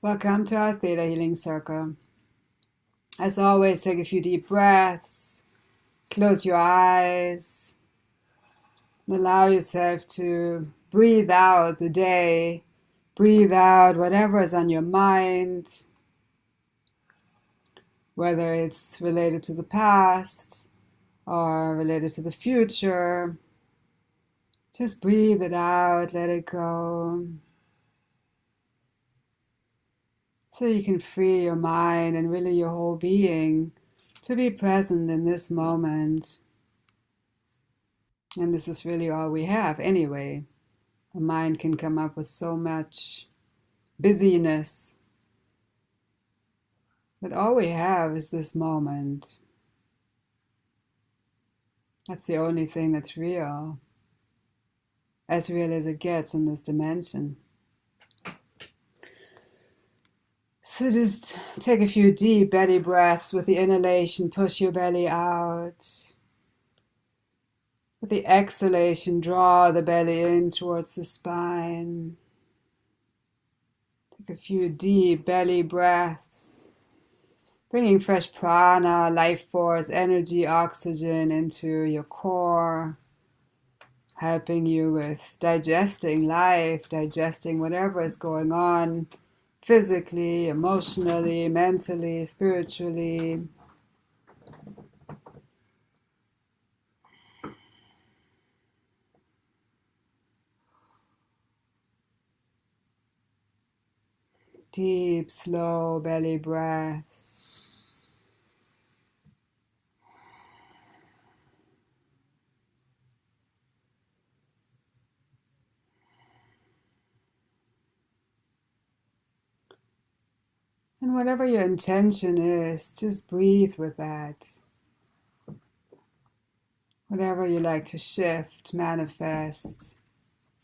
Welcome to our Theta Healing Circle. As always, take a few deep breaths, close your eyes, and allow yourself to breathe out the day, breathe out whatever is on your mind, whether it's related to the past or related to the future. Just breathe it out, let it go. So you can free your mind and really your whole being to be present in this moment. And this is really all we have anyway. A mind can come up with so much busyness, but all we have is this moment. That's the only thing that's real as it gets in this dimension. So just take a few deep belly breaths. With the inhalation, push your belly out. With the exhalation, draw the belly in towards the spine. Take a few deep belly breaths, bringing fresh prana, life force, energy, oxygen into your core, helping you with digesting life, digesting whatever is going on physically, emotionally, mentally, spiritually. Deep, slow belly breaths. And whatever your intention is, just breathe with that. Whatever you like to shift, manifest,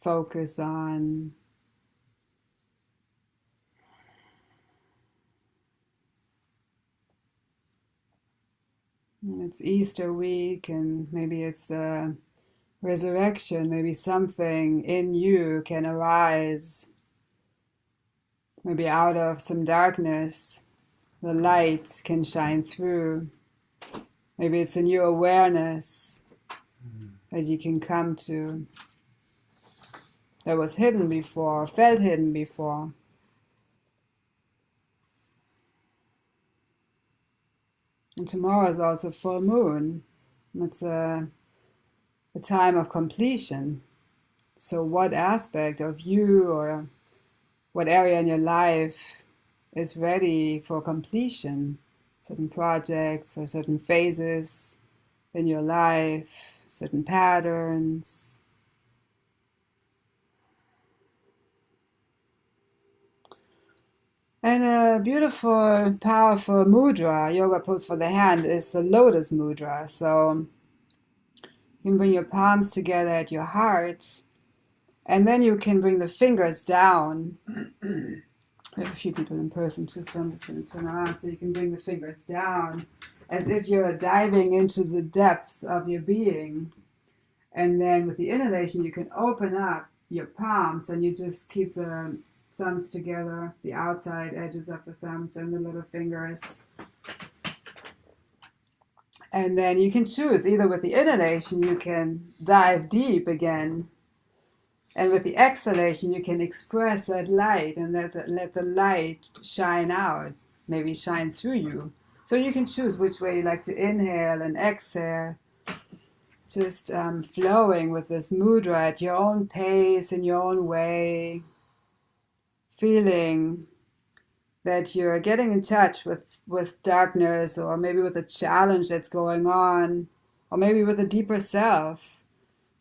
focus on. It's Easter week, and maybe it's the resurrection. Maybe something in you can arise. Maybe out of some darkness, the light can shine through. Maybe it's a new awareness that you can come to that was hidden before, felt hidden before. And tomorrow is also full moon. It's a time of completion. So what aspect of you or what area in your life is ready for completion? Certain projects or certain phases in your life, certain patterns. And a beautiful, powerful mudra, yoga pose for the hand, is the lotus mudra. So you can bring your palms together at your heart, and then you can bring the fingers down. We have a few people in person too, so I'm just going to turn around so you can bring the fingers down as if you're diving into the depths of your being. And then with the inhalation, you can open up your palms and you just keep the thumbs together, the outside edges of the thumbs and the little fingers. And then you can choose, either with the inhalation, you can dive deep again. And with the exhalation, you can express that light and let the light shine out, maybe shine through you. So you can choose which way you like to inhale and exhale. Just flowing with this mudra at your own pace, in your own way. Feeling that you're getting in touch with darkness, or maybe with a challenge that's going on, or maybe with a deeper self.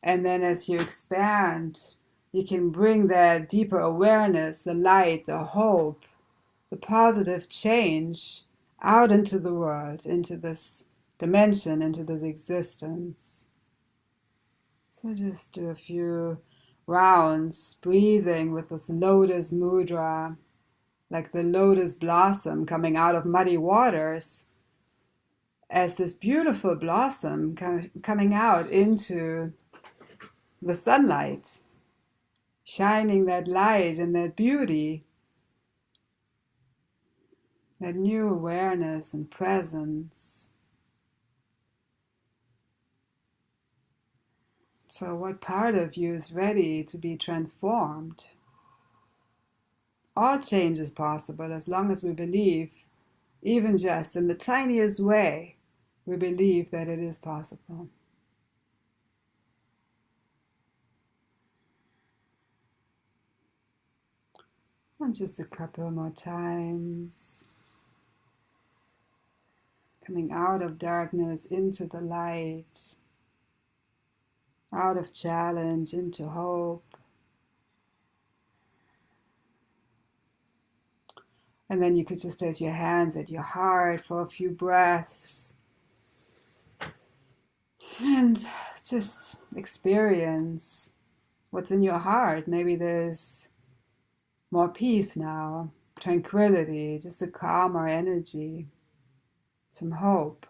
And then as you expand, you can bring that deeper awareness, the light, the hope, the positive change out into the world, into this dimension, into this existence. So just do a few rounds, breathing with this lotus mudra, like the lotus blossom coming out of muddy waters, as this beautiful blossom coming out into the sunlight, shining that light and that beauty that new awareness and presence. So what part of you is ready to be transformed? All change is possible as long as we believe, even just in the tiniest way, we believe that it is possible. And just a couple more times. Coming out of darkness into the light. Out of challenge into hope. And then you could just place your hands at your heart for a few breaths. And just experience what's in your heart. Maybe there's more peace now, tranquility, just a calmer energy, some hope.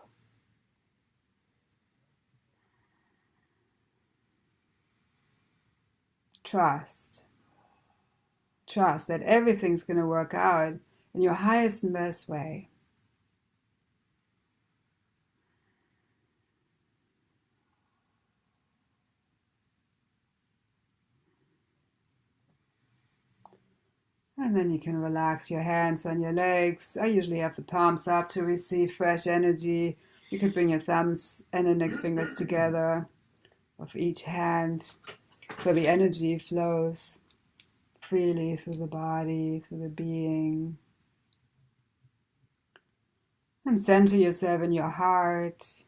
Trust. Trust that everything's going to work out in your highest and best way. And then you can relax your hands on your legs. I usually have the palms up to receive fresh energy. You could bring your thumbs and index fingers together of each hand so the energy flows freely through the body, through the being. And center yourself in your heart.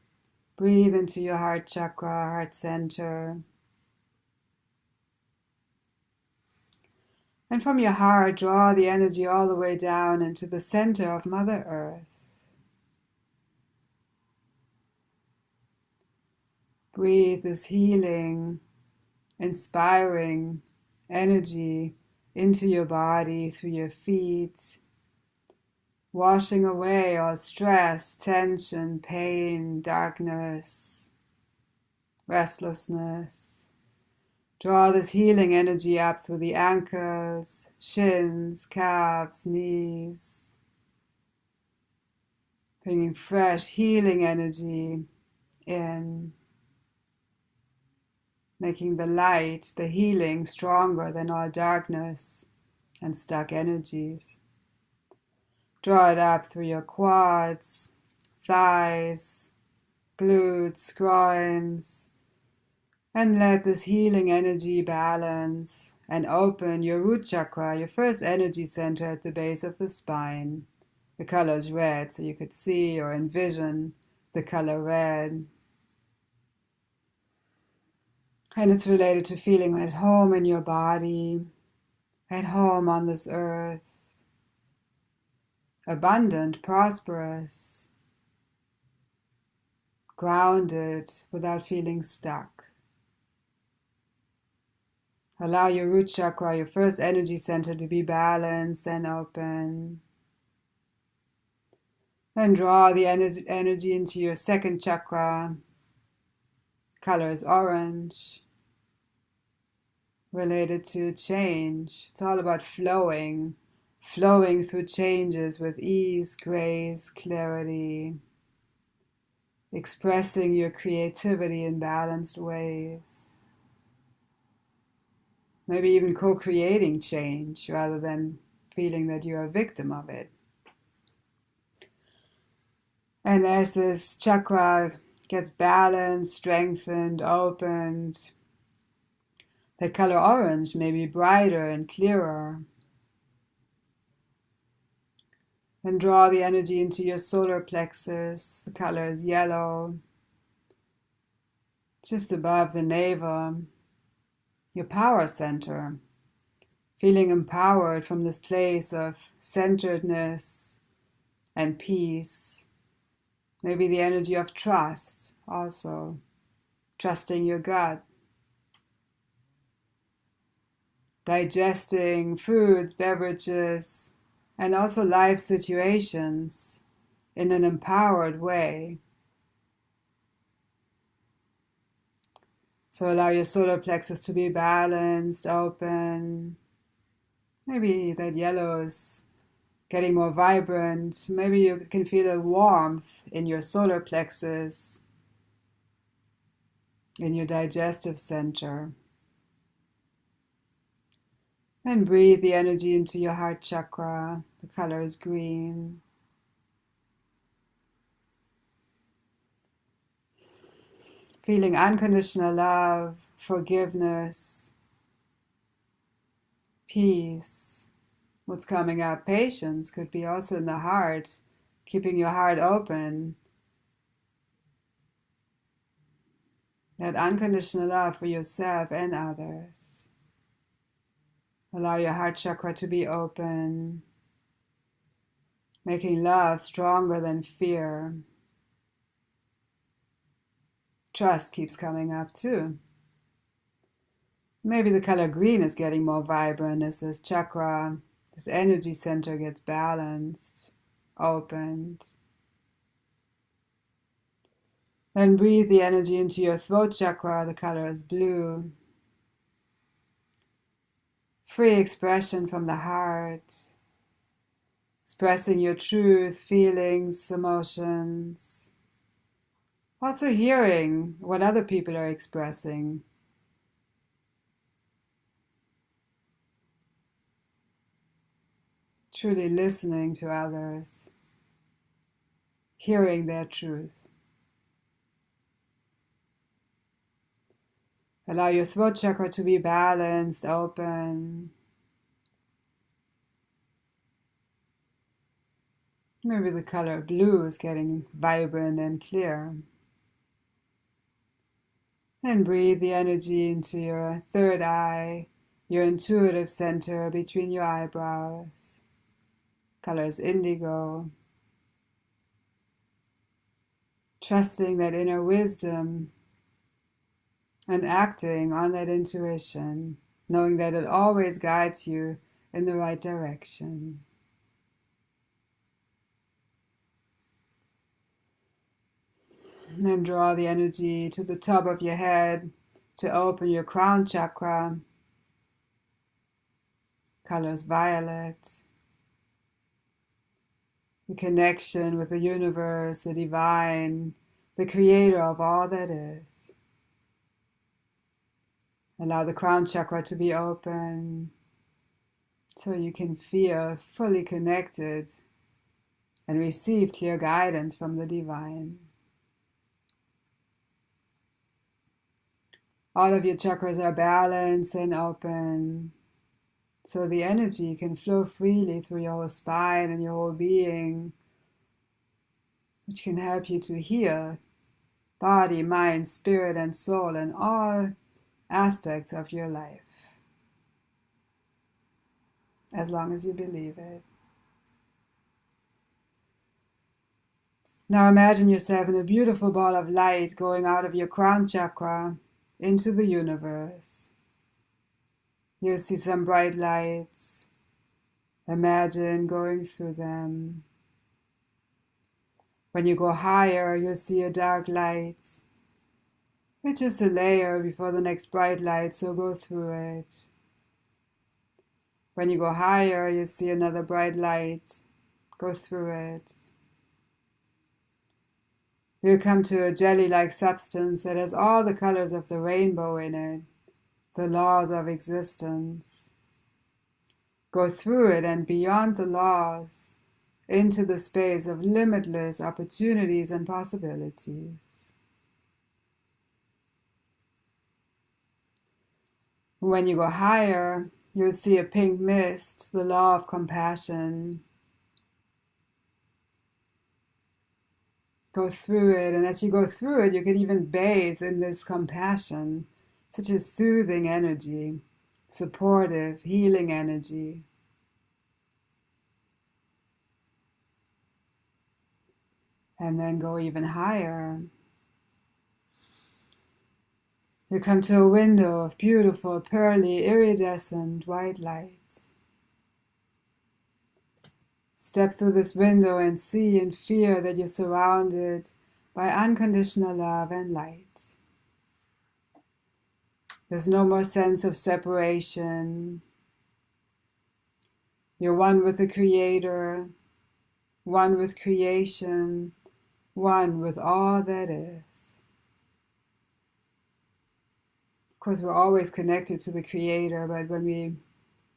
Breathe into your heart chakra, heart center. And from your heart, draw the energy all the way down into the center of Mother Earth. Breathe this healing, inspiring energy into your body through your feet, washing away all stress, tension, pain, darkness, restlessness. Draw this healing energy up through the ankles, shins, calves, knees. Bringing fresh healing energy in. Making the light, the healing, stronger than all darkness and stuck energies. Draw it up through your quads, thighs, glutes, groins, and let this healing energy balance and open your root chakra, your first energy center at the base of the spine. The color is red, so you could see or envision the color red. And it's related to feeling at home in your body, at home on this earth, abundant, prosperous, grounded without feeling stuck. Allow your root chakra, your first energy center, to be balanced and open. Then draw the energy into your second chakra. Color is orange. Related to change. It's all about flowing through changes with ease, grace, clarity. Expressing your creativity in balanced ways. Maybe even co-creating change rather than feeling that you're a victim of it. And as this chakra gets balanced, strengthened, opened, the color orange may be brighter and clearer. And draw the energy into your solar plexus. The color is yellow. Just above the navel. Your power center, feeling empowered from this place of centeredness and peace. Maybe the energy of trust also, trusting your gut. Digesting foods, beverages, and also life situations in an empowered way. So allow your solar plexus to be balanced, open. Maybe that yellow is getting more vibrant. Maybe you can feel a warmth in your solar plexus, in your digestive center. And breathe the energy into your heart chakra. The color is green. Feeling unconditional love, forgiveness, peace. What's coming up? Patience could be also in the heart, keeping your heart open. That unconditional love for yourself and others. Allow your heart chakra to be open, making love stronger than fear. Trust keeps coming up too. Maybe the color green is getting more vibrant as this chakra, this energy center gets balanced, opened. Then breathe the energy into your throat chakra. The color is blue. Free expression from the heart. Expressing your truth, feelings, emotions. Also hearing what other people are expressing. Truly listening to others. Hearing their truth. Allow your throat chakra to be balanced, open. Maybe the color blue is getting vibrant and clear. And breathe the energy into your third eye, your intuitive center between your eyebrows. Color is indigo. Trusting that inner wisdom and acting on that intuition, knowing that it always guides you in the right direction. And then draw the energy to the top of your head to open your crown chakra. Color is violet. The connection with the universe, the divine, the creator of all that is. Allow the crown chakra to be open so you can feel fully connected and receive clear guidance from the divine. All of your chakras are balanced and open, so the energy can flow freely through your whole spine and your whole being, which can help you to heal body, mind, spirit, and soul, and all aspects of your life, as long as you believe it. Now imagine yourself in a beautiful ball of light going out of your crown chakra into the universe. You'll see some bright lights. Imagine going through them. When you go higher, you'll see a dark light. It's just a layer before the next bright light, so go through it. When you go higher, you'll see another bright light. Go through it. You'll come to a jelly-like substance that has all the colors of the rainbow in it, the laws of existence. Go through it and beyond the laws, into the space of limitless opportunities and possibilities. When you go higher, you'll see a pink mist, the law of compassion. Go through it, and as you go through it, you can even bathe in this compassion, such a soothing energy, supportive, healing energy. And then go even higher. You come to a window of beautiful, pearly, iridescent white light. Step through this window and see and feel that you're surrounded by unconditional love and light. There's no more sense of separation. You're one with the Creator, one with creation, one with all that is. Of course, we're always connected to the Creator, but when we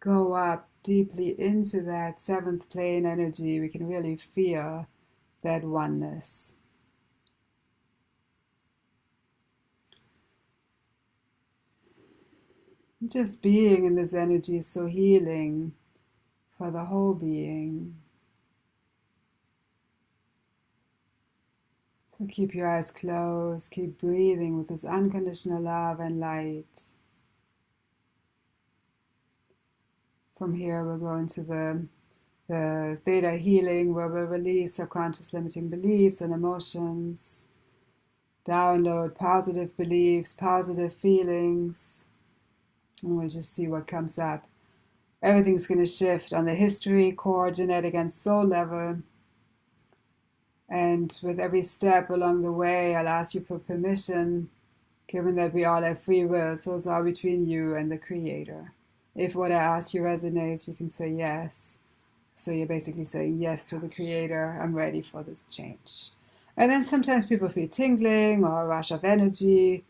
go up deeply into that seventh plane energy, we can really feel that oneness. Just being in this energy is so healing for the whole being. So keep your eyes closed, keep breathing with this unconditional love and light. From here we'll go into the Theta Healing, where we'll release subconscious limiting beliefs and emotions, download positive beliefs, positive feelings, and we'll just see what comes up. Everything's going to shift on the history, core, genetic, and soul level. And with every step along the way, I'll ask you for permission, given that we all have free will, so it's all between you and the Creator. If what I ask you resonates, you can say yes. So you're basically saying yes to the Creator, I'm ready for this change. And then sometimes people feel tingling or a rush of energy.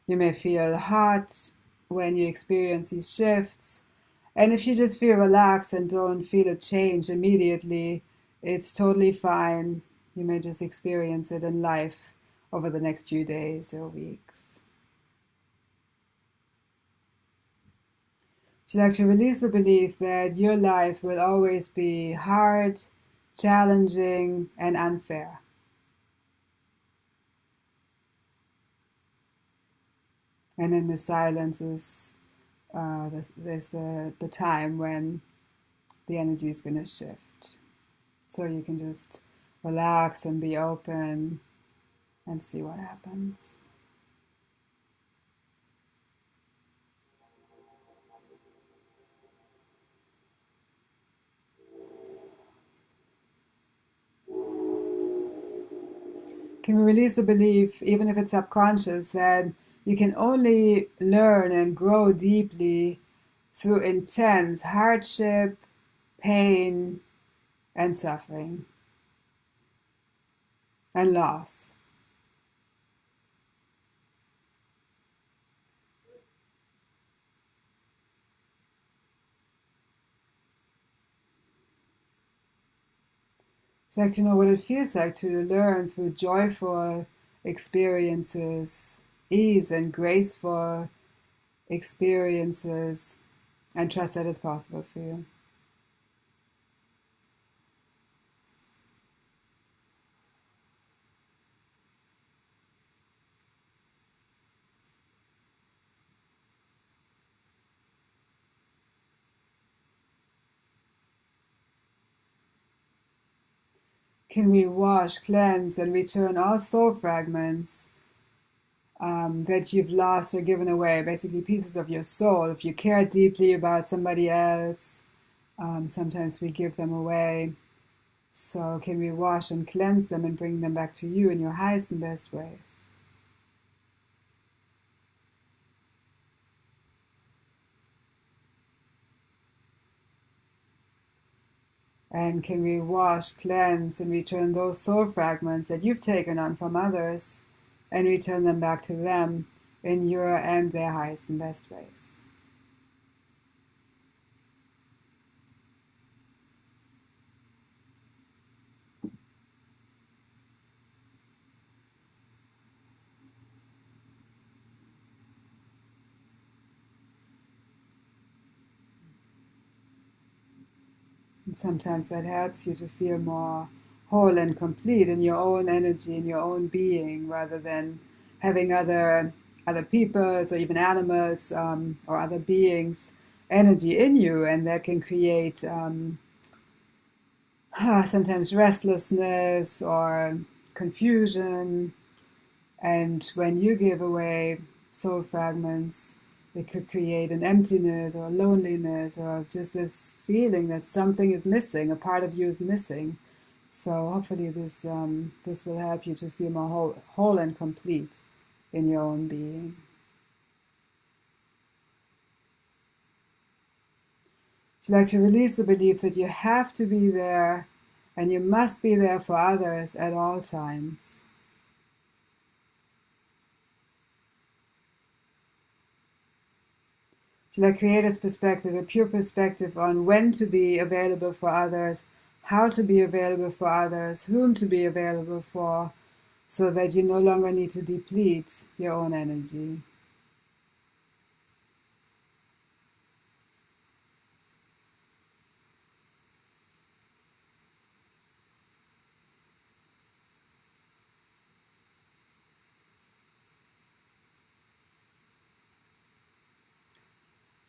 You may feel hot when you experience these shifts. And if you just feel relaxed and don't feel a change immediately, it's totally fine. You may just experience it in life over the next few days or weeks. So you like to release the belief that your life will always be hard, challenging, and unfair. And in the silences, there's the time when the energy is going to shift. So you can just relax and be open and see what happens. Can we release the belief, even if it's subconscious, that you can only learn and grow deeply through intense hardship, pain, and suffering, and loss? So I'd like to know what it feels like to learn through joyful experiences, ease and graceful experiences, and trust that it's possible for you. Can we wash, cleanse, and return all soul fragments that you've lost or given away, basically pieces of your soul? If you care deeply about somebody else, sometimes we give them away. So can we wash and cleanse them and bring them back to you in your highest and best ways? And can we wash, cleanse, and return those soul fragments that you've taken on from others and return them back to them in your and their highest and best ways? And sometimes that helps you to feel more whole and complete in your own energy, in your own being, rather than having other people's or even animals or other beings' energy in you, and that can create sometimes restlessness or confusion. And when you give away soul fragments, it could create an emptiness or loneliness or just this feeling that something is missing, a part of you is missing. So hopefully this will help you to feel more whole and complete in your own being. Would you like to release the belief that you have to be there and you must be there for others at all times? Would you like to create a perspective, a pure perspective on when to be available for others, how to be available for others, whom to be available for, so that you no longer need to deplete your own energy?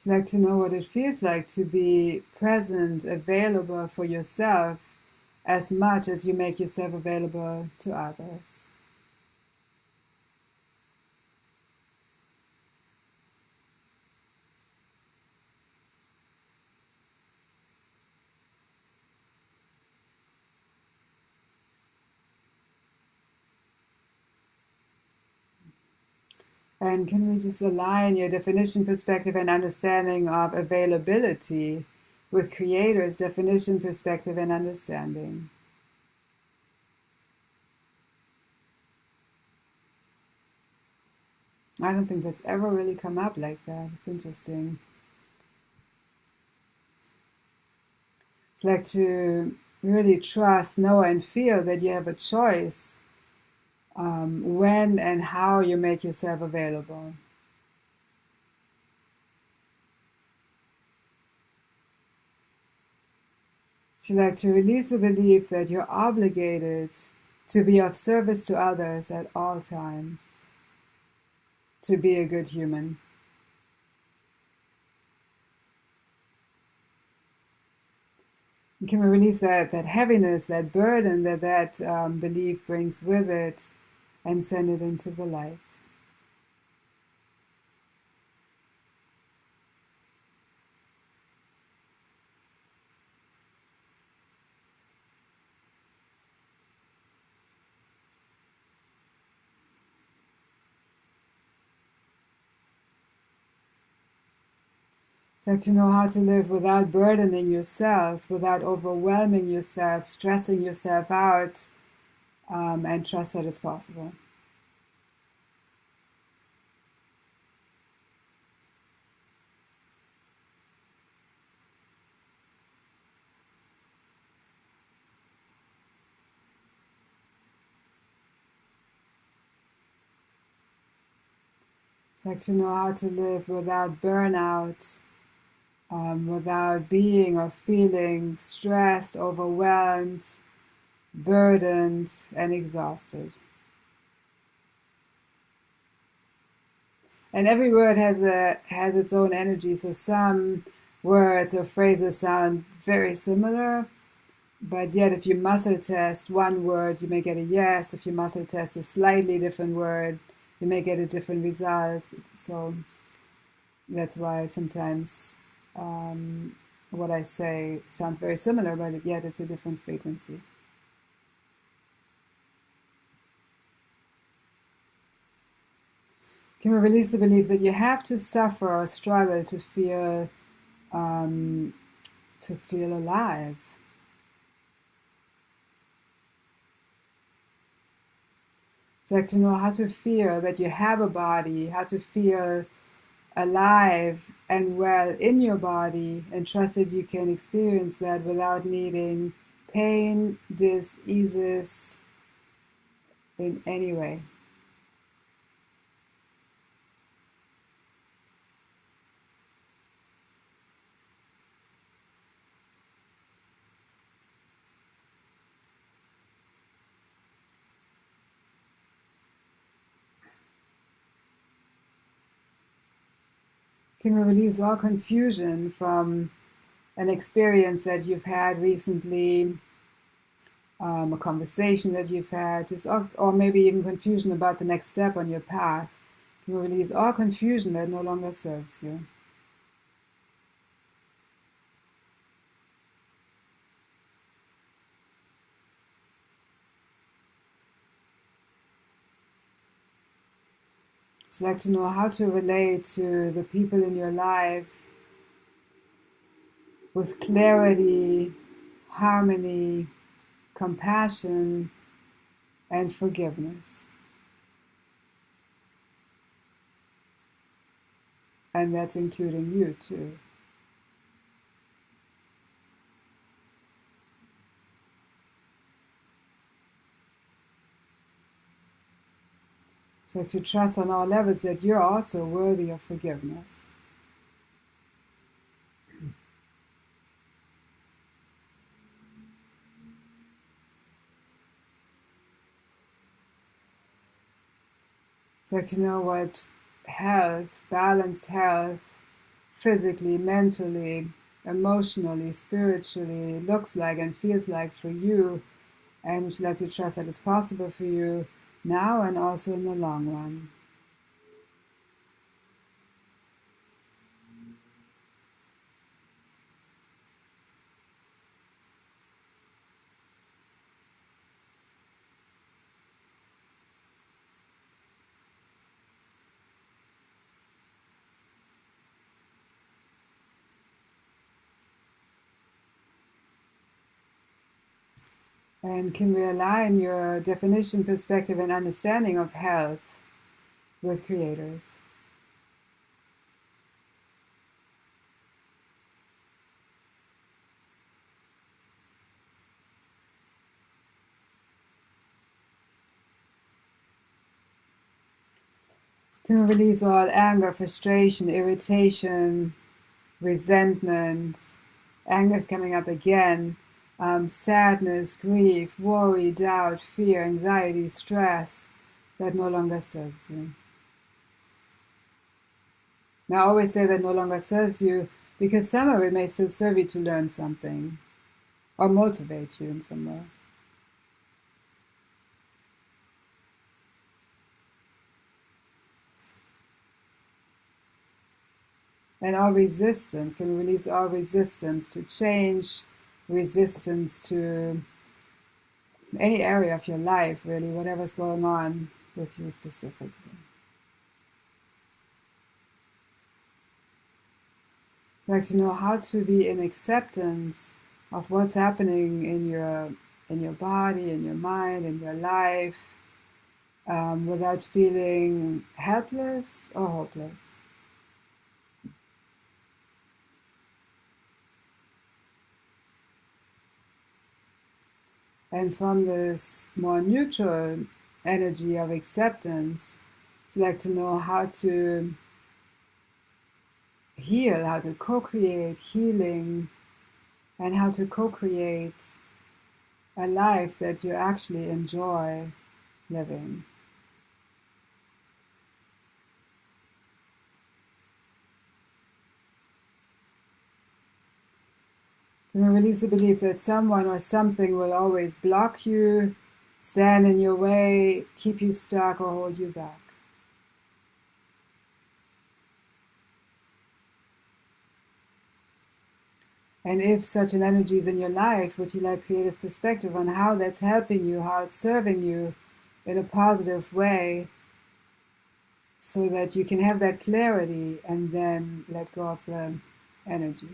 Would you like to know what it feels like to be present, available for yourself as much as you make yourself available to others? And can we just align your definition, perspective, and understanding of availability with Creator's definition, perspective, and understanding? I don't think that's ever really come up like that. It's interesting. It's like to really trust, know, and feel that you have a choice when and how you make yourself available. So you like to release the belief that you're obligated to be of service to others at all times, to be a good human. And can we release that heaviness, that burden that belief brings with it, and send it into the light? Like to know how to live without burdening yourself, without overwhelming yourself, stressing yourself out, and trust that it's possible. Like to know how to live without burnout, without being or feeling stressed, overwhelmed, burdened, and exhausted. And every word has its own energy. So some words or phrases sound very similar, but yet if you muscle test one word, you may get a yes. If you muscle test a slightly different word, you may get a different result. So that's why sometimes what I say sounds very similar, but yet it's a different frequency. Can we release the belief that you have to suffer or struggle to feel alive? So like to know how to feel that you have a body, how to feel alive and well in your body, and trust that you can experience that without needing pain, diseases in any way. Can we release all confusion from an experience that you've had recently, a conversation that you've had, or maybe even confusion about the next step on your path? Can we release all confusion that no longer serves you? So like to know how to relate to the people in your life with clarity, harmony, compassion, and forgiveness. And that's including you too. So to trust on all levels that you're also worthy of forgiveness. So to know what health, balanced health, physically, mentally, emotionally, spiritually looks like and feels like for you, and would you like to trust that it's possible for you now and also in the long run. And can we align your definition, perspective, and understanding of health with Creator's? Can we release all anger, frustration, irritation, resentment? Anger is coming up again. Sadness, grief, worry, doubt, fear, anxiety, stress that no longer serves you. Now, I always say that no longer serves you because some of it may still serve you to learn something or motivate you in some way. And all resistance, can we release all resistance to change, resistance to any area of your life, really, whatever's going on with you specifically. I'd like to know how to be in acceptance of what's happening in your body, in your mind, in your life, without feeling helpless or hopeless. And from this more neutral energy of acceptance, I'd like to know how to heal, how to co-create healing, and how to co-create a life that you actually enjoy living. Can we release the belief that someone or something will always block you, stand in your way, keep you stuck, or hold you back? And if such an energy is in your life, would you like to create a perspective on how that's helping you, how it's serving you in a positive way, so that you can have that clarity and then let go of the energy?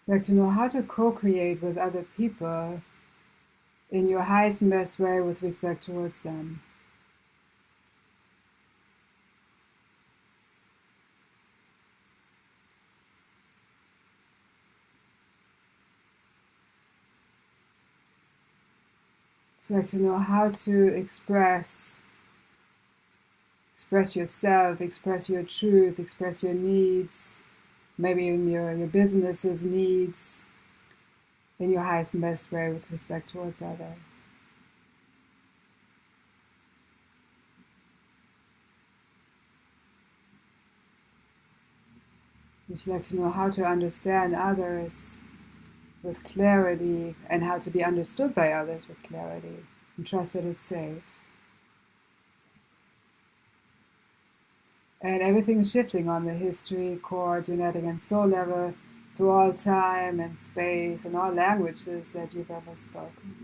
I'd like to know how to co-create with other people in your highest and best way with respect towards them. So I'd like to know how to express yourself, express your truth, express your needs, maybe even your business's needs in your highest and best way with respect towards others. Would you like to know how to understand others with clarity and how to be understood by others with clarity and trust that it's safe? And everything's shifting on the history, core, genetic, and soul level through all time and space and all languages that you've ever spoken.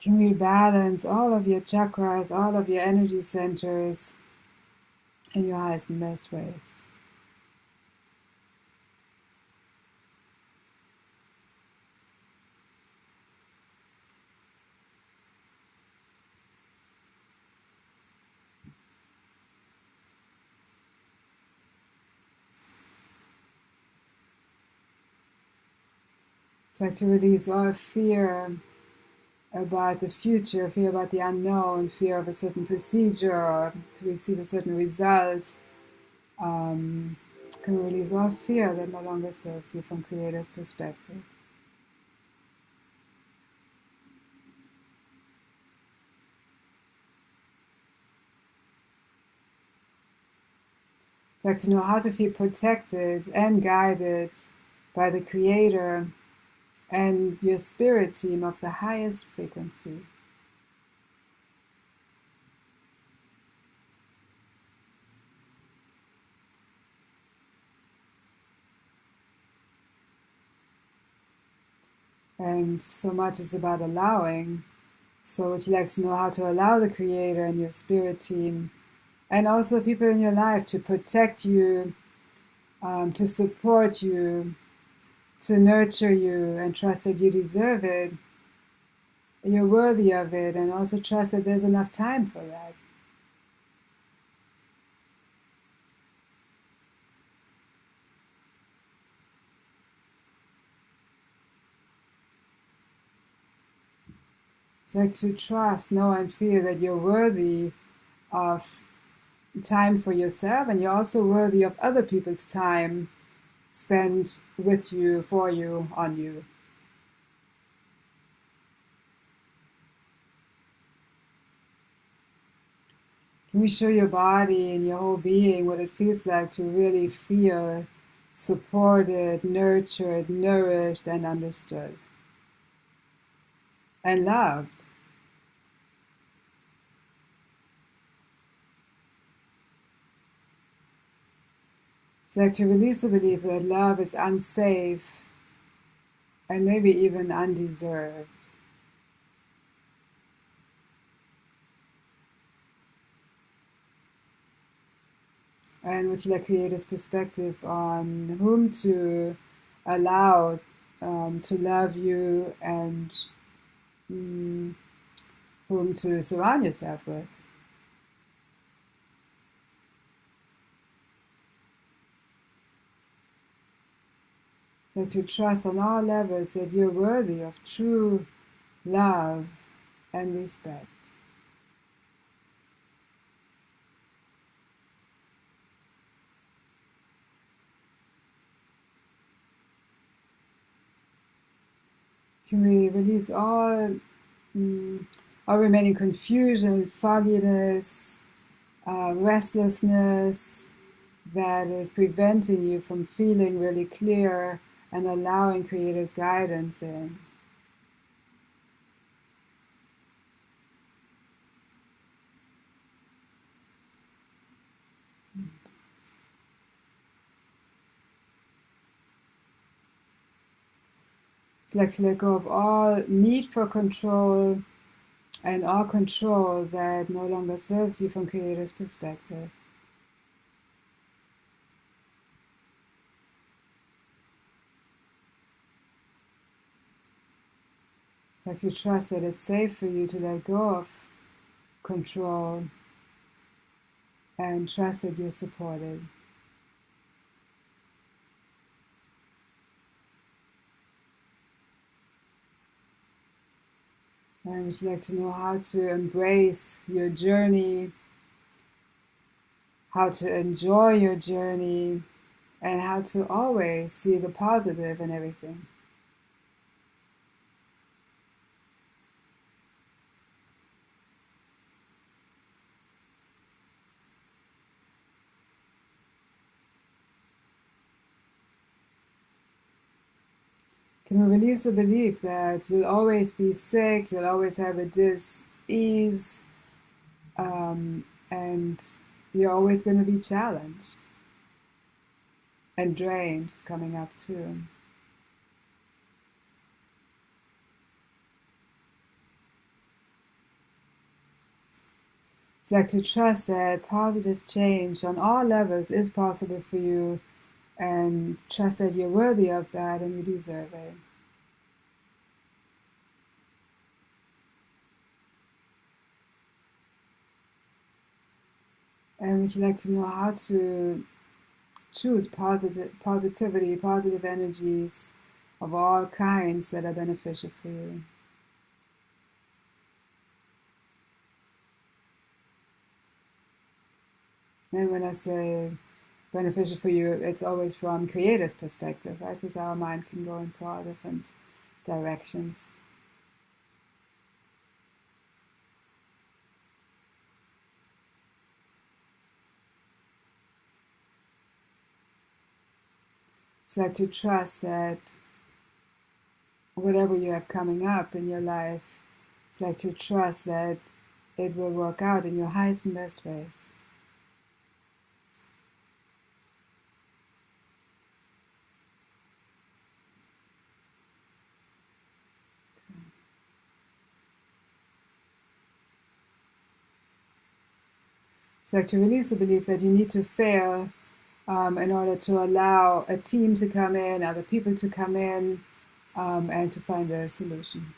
Can we balance all of your chakras, all of your energy centers in your highest and best ways? It's like to release all fear about the future, fear about the unknown, fear of a certain procedure or to receive a certain result. Can release all fear that no longer serves you from Creator's perspective. It's like to know how to feel protected and guided by the Creator and your spirit team of the highest frequency. And so much is about allowing. So would you like to know how to allow the Creator and your spirit team and also people in your life to protect you, to support you, to nurture you, and trust that you deserve it, you're worthy of it, and also trust that there's enough time for that. It's like to trust, know, and feel that you're worthy of time for yourself, and you're also worthy of other people's time spent with you, for you, on you. Can we show your body and your whole being what it feels like to really feel supported, nurtured, nourished, and understood? And loved. It's like to release the belief that love is unsafe and maybe even undeserved. And would you like Creator's perspective on whom to allow to love you and whom to surround yourself with? So to trust on all levels that you're worthy of true love and respect. Can we release all remaining confusion, fogginess, restlessness that is preventing you from feeling really clear and allowing Creator's guidance in? It's like to let go of all need for control and all control that no longer serves you from Creator's perspective. It's like to trust that it's safe for you to let go of control and trust that you're supported. And would you like to know how to embrace your journey, how to enjoy your journey, and how to always see the positive in everything? Can we release the belief that you'll always be sick, you'll always have a dis-ease, and you're always going to be challenged? And drained is coming up too. It's like to trust that positive change on all levels is possible for you, and trust that you're worthy of that and you deserve it. And would you like to know how to choose positivity, positive energies of all kinds that are beneficial for you? And when I say beneficial for you, it's always from creator's perspective, right? Because our mind can go into all different directions. So like to trust that whatever you have coming up in your life, it's like to trust that it will work out in your highest and best ways. So like to release the belief that you need to fail in order to allow a team to come in, other people to come in, and to find a solution.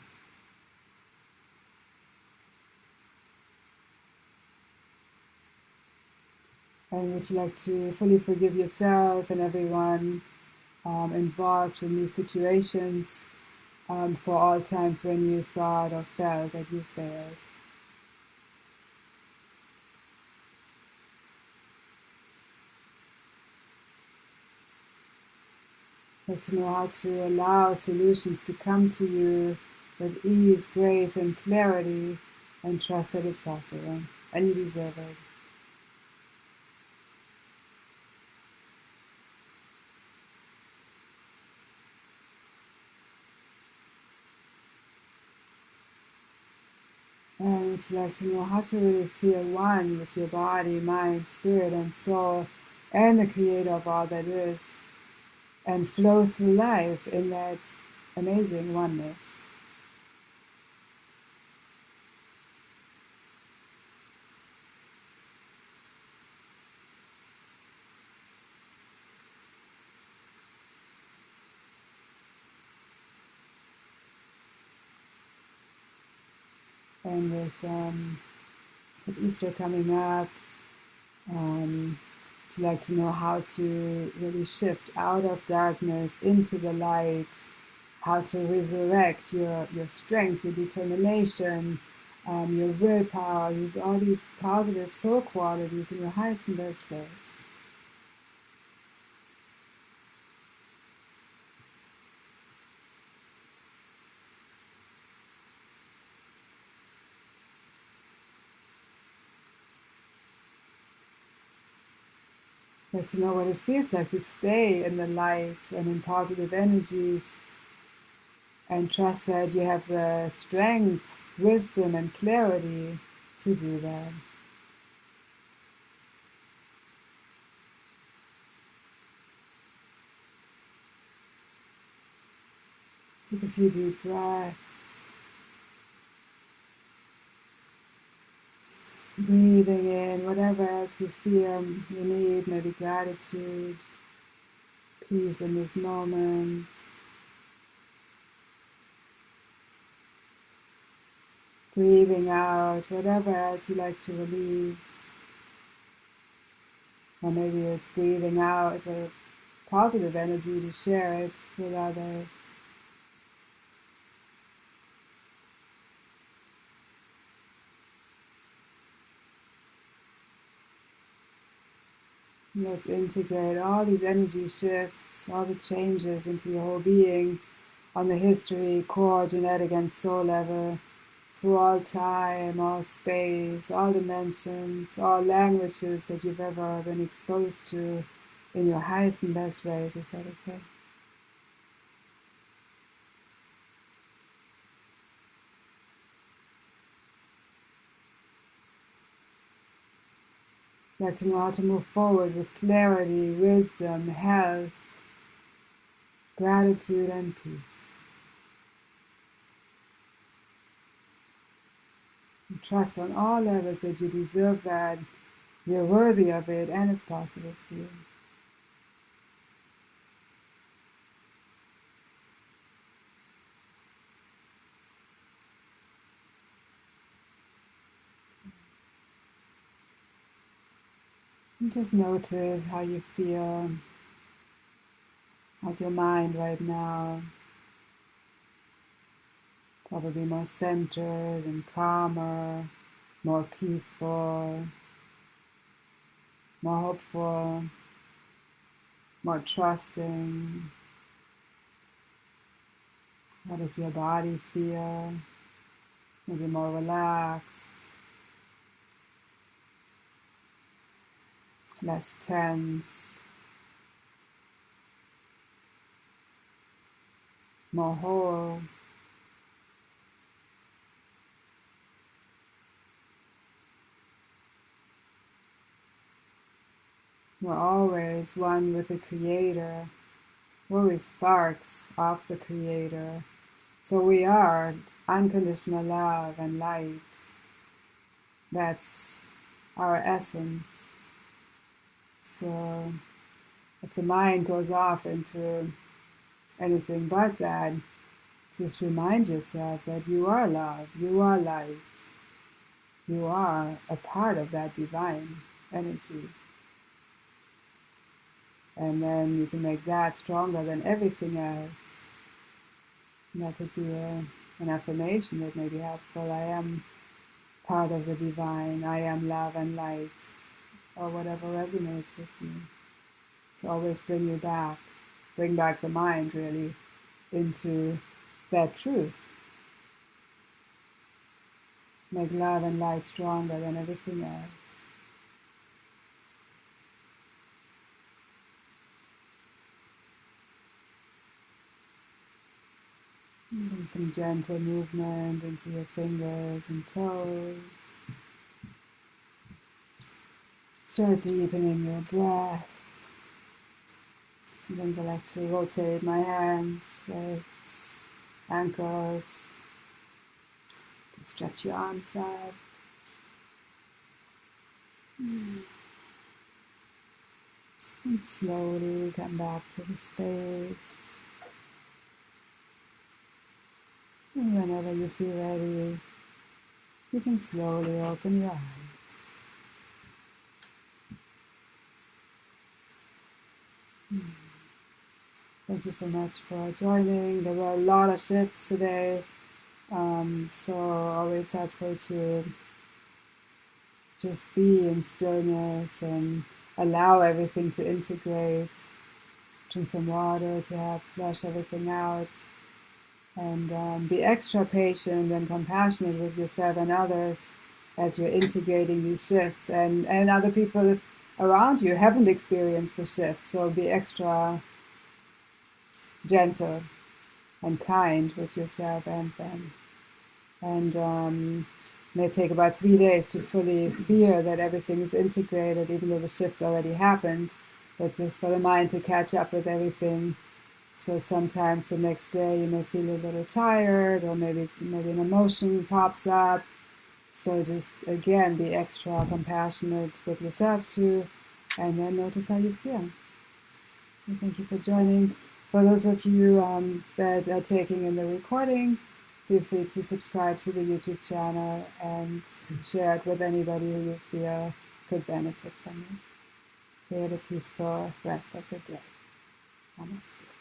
And would you like to fully forgive yourself and everyone involved in these situations for all times when you thought or felt that you failed? Like to know how to allow solutions to come to you with ease, grace, and clarity, and trust that it's possible and you deserve it. And would you like to know how to really feel one with your body, mind, spirit, and soul, and the creator of all that is, and flow through life in that amazing oneness? And with Easter coming up, would you like to know how to really shift out of darkness into the light, how to resurrect your strength, your determination, your willpower, use all these positive soul qualities in your highest and best ways? Like to know what it feels like to stay in the light and in positive energies, and trust that you have the strength, wisdom, and clarity to do that. Take a few deep breaths. Breathing in whatever else you feel you need, maybe gratitude, peace in this moment. Breathing out whatever else you like to release. Or maybe it's breathing out a positive energy to share it with others. Let's integrate all these energy shifts, all the changes into your whole being on the history, core, genetic, and soul level, through all time, all space, all dimensions, all languages that you've ever been exposed to in your highest and best ways. Is that okay? I'd like to know how to move forward with clarity, wisdom, health, gratitude, and peace. And trust on all levels that you deserve that, you're worthy of it, and it's possible for you. And just notice how you feel. How's your mind right now? Probably more centered and calmer, more peaceful, more hopeful, more trusting. How does your body feel? Maybe more relaxed, less tense, more whole. We're always one with the Creator. We're always sparks of the Creator. So we are unconditional love and light. That's our essence. So if the mind goes off into anything but that, just remind yourself that you are love, you are light, you are a part of that divine energy. And then you can make that stronger than everything else. And that could be an affirmation that may be helpful. I am part of the divine. I am love and light. Or whatever resonates with you. To always bring back the mind really into that truth. Make love and light stronger than everything else. And some gentle movement into your fingers and toes. Start deepening your breath. Sometimes I like to rotate my hands, wrists, ankles. You can stretch your arms out. And slowly come back to the space. And whenever you feel ready, you can slowly open your eyes. Thank you so much for joining. There were a lot of shifts today, so always helpful to just be in stillness and allow everything to integrate. Drink some water to help flush everything out. And be extra patient and compassionate with yourself and others as you're integrating these shifts. And other people around you haven't experienced the shift, so be extra gentle and kind with yourself and them. And it may take about 3 days to fully feel that everything is integrated, even though the shift's already happened, but just for the mind to catch up with everything. So sometimes the next day you may feel a little tired, or maybe an emotion pops up. So just again be extra compassionate with yourself too, and then notice how you feel. So thank you for joining. For those of you that are taking in the recording, feel free to subscribe to the YouTube channel and share it with anybody who you feel could benefit from it. Create a peaceful rest of the day. Namaste.